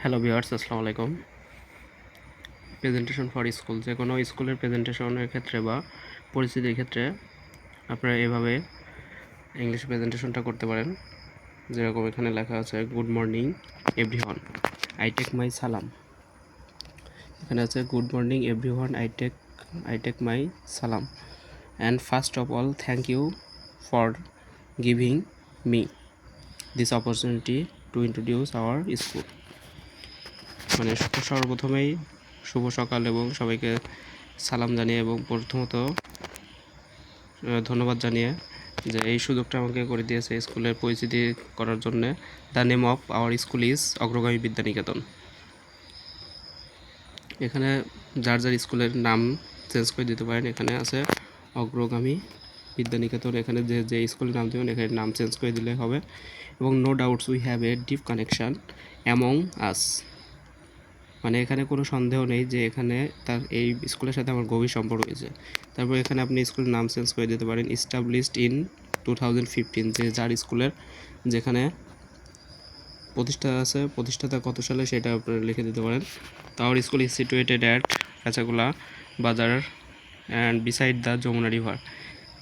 Hello viewers, আসসালামু আলাইকুম। Presentation for school, যে কোনো স্কুলের প্রেজেন্টেশনের ক্ষেত্রে বা পরিস্থিতির ক্ষেত্রে আপনারা এভাবে ইংলিশ প্রেজেন্টেশনটা করতে পারেন। যেরকম এখানে লেখা আছে, good morning everyone, I take my সালাম। এখানে আছে good morning everyone, I take my সালাম, and first of all thank you for giving me this opportunity to introduce our school. মানে সর্বপ্রথমেই শুভ সকাল এবং সবাইকে সালাম জানিয়ে এবং প্রথমত ধন্যবাদ জানিয়ে যে এই সুযোগটা আমাকে করে দিয়েছে স্কুলের পরিচিতি করার জন্য। The name of our school is অগ্রগামী বিদ্যানিকেতন। এখানে যার যার স্কুলের নাম চেঞ্জ করে দিতে পারেন। এখানে আছে অগ্রগামী বিদ্যানিকেতন, এখানে যে স্কুলের নাম দেবেন এখানে নাম চেঞ্জ করে দিলে হবে। এবং no doubts we have a deep connection among us, মানে এখানে কোনো সন্দেহ নেই যে এখানে তার এই স্কুলের সাথে আমার গভীর সম্পর্ক রয়েছে। তারপর এখানে আপনি স্কুলের নাম চেঞ্জ করে দিতে পারেন। ইস্টাবলিশড ইন 2015, যে যার স্কুলের যেখানে প্রতিষ্ঠা আছে, প্রতিষ্ঠাতা কত সালে সেটা আপনারা লিখে দিতে পারেন। তো our school is situated at Kanchagola Bazar and beside the Jamuna river.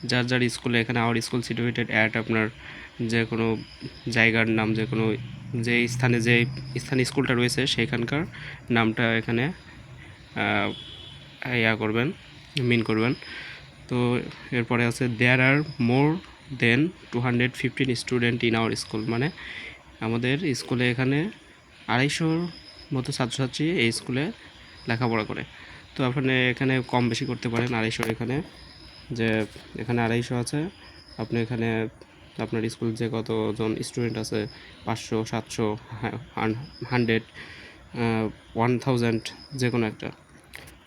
যার যার স্কুলে এখানে আওয়ার স্কুল সিচুয়েটেড অ্যাট আপনার যে কোনো জায়গার নাম, যে কোনো যে স্থানে স্কুলটা রয়েছে সেখানকার নামটা এখানে করবেন, মিন করবেন। তো এরপরে আছে there R more then 215 student in our school, মানে আমাদের স্কুলে এখানে 250 মতো ছাত্রছাত্রী এই স্কুলে লেখাপড়া করে। তো আপনি এখানে কম বেশি করতে পারেন। 250 এখানে যে এখানে 250 আছে, আপনি এখানে আপনার স্কুল যে কতজন স্টুডেন্ট আছে, 500, 700, 100, 1000, যে কোনো একটা।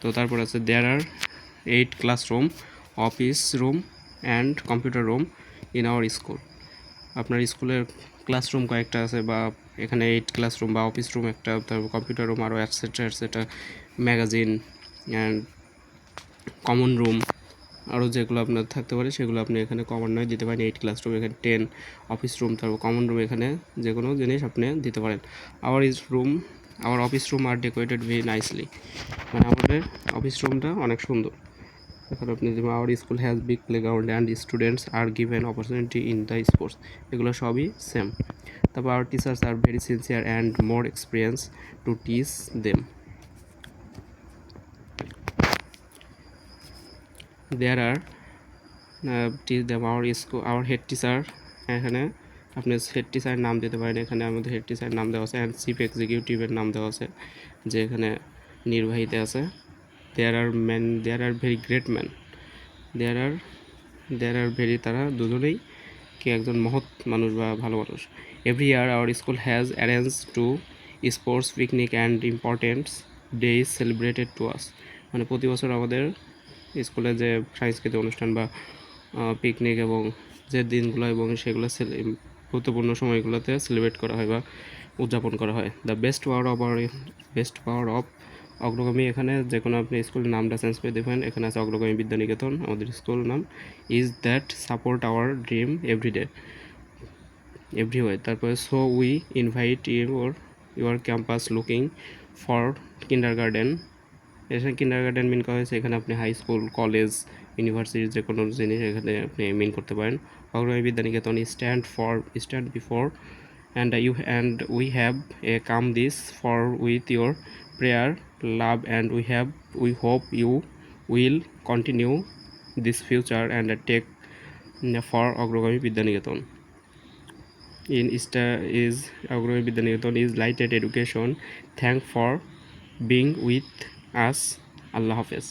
তো তারপর আছে there R 8 classroom, office room and computer room in our school. আপনার স্কুলের ক্লাসরুম কয়েকটা আছে, বা এখানে 8 ক্লাসরুম বা অফিস রুম একটা, তারপর কম্পিউটার রুম আরও etcetera, magazine and common room আরও যেগুলো আপনার থাকতে পারে সেগুলো আপনি এখানে ক্রমান্বয়ে দিতে পারেন। 8 ক্লাসরুম, এখানে 10 অফিস রুম, তারপর কমন রুম, এখানে যে কোনো জিনিস আপনি দিতে পারেন। Our office room are decorated very nicely, মানে আমাদের অফিস রুমটা অনেক সুন্দর। এখন আপনি যেমন our school has big playground and students are given opportunity in the sports, এগুলো সবই সেম। তারপর our teachers are very sincere and more experience to teach them. There are teach them our head teacher, এখানে আপনি head টিচারের নাম দিতে পারেন। এখানে আমাদের হেড টিচারের নাম দেওয়া আছে অ্যান্ড চিফ এক্সিকিউটিভের নাম দেওয়া আছে, যে এখানে নির্বাহীতে আছে। There are very great man, there are very, তারা দুজনেই কি একজন মহৎ মানুষ বা ভালো মানুষ। Every year our school has arrange to sports picnic and important days celebrated to us, মানে প্রতি বছর আমাদের স্কুলে যে সাংস্কৃতিক অনুষ্ঠান বা পিকনিক এবং যে দিনগুলো এবং সেগুলো গুরুত্বপূর্ণ সময়গুলোতে সেলিব্রেট করা হয় বা উদযাপন করা হয়। দ্য বেস্ট পাওয়ার অফ অগ্রগামী, এখানে যে কোনো আপনি স্কুলের নামটা চেঞ্জ করে দেবেন। এখানে আছে অগ্রগামী বিদ্যানিকেতন, আমাদের স্কুল নাম। Is that support our dream every way. তারপরে so we invite your campus looking for kindergarten, এখানে কিন্ডারগার্টেন মিন করা হয়েছে। এখানে আপনি হাই স্কুল, কলেজ, ইউনিভার্সিটির যে কোনো জিনিস এখানে আপনি মিন করতে পারেন। অগ্রগামী Vidyaniketan stand before and we have come this far with your prayer, love, and we hope you will continue this future and take for অগ্রগামী বিদ্যানিকেতন অগ্রগামী Vidyaniketan is lighted education. Thank for being with us. আল্লাহ হাফেজ।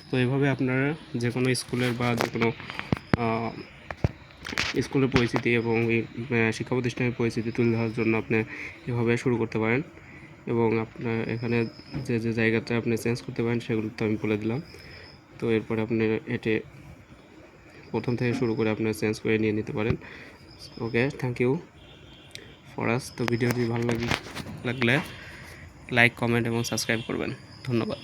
তো এভাবে আপনারা যে কোনো স্কুলের বা যে কোনো স্কুলের পরিস্থিতি এবং শিক্ষা প্রতিষ্ঠানের পরিস্থিতি তুলে ধরার জন্য আপনি এভাবে শুরু করতে পারেন। এবং আপনার এখানে যে জায়গাটা আপনি চেঞ্জ করতে পারেন সেগুলো তো আমি বলে দিলাম। তো এরপরে আপনি এটি প্রথম থেকে শুরু করে আপনি চেঞ্জ করে নিয়ে নিতে পারেন। ওকে, থ্যাংক ইউ ফর আস। তো ভিডিওটি ভালো লাগলে লাইক, কমেন্ট এবং সাবস্ক্রাইব করবেন। ধন্যবাদ।